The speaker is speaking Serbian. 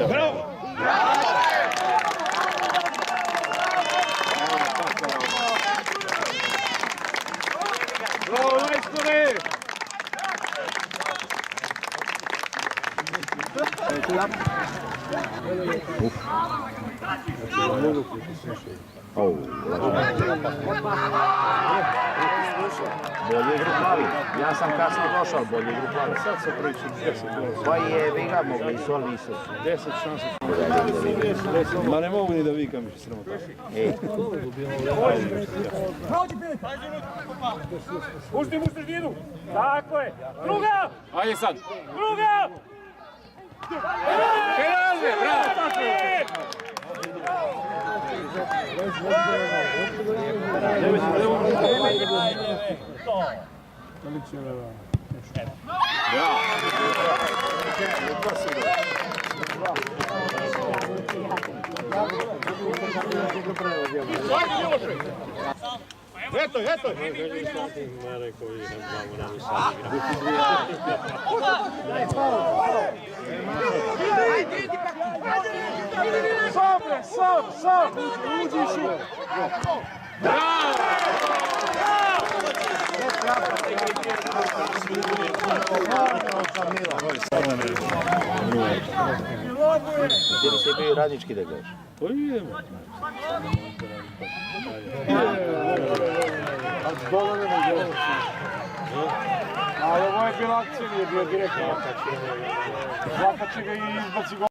Bravo! Bravo, majstore! Bolje igru plavi. Ja sam kasno došao, bolje igru plavi. Sad se priča 10. Pa je, vi ga mogli, su ali nisu. 10 šanse. Ma ne mogu ni da vikam više sramota. Pušti mu sredinu! Tako je! Druga! Ajde sad! Druga! Penalne, bravo! Eto, eto! Sam! Uđi šu! Gdje bi se bio radnički da gledaš? Pa idemo. Ali ovo je bila akcija, nije bio direktno. Zakače ga i izbaci gola.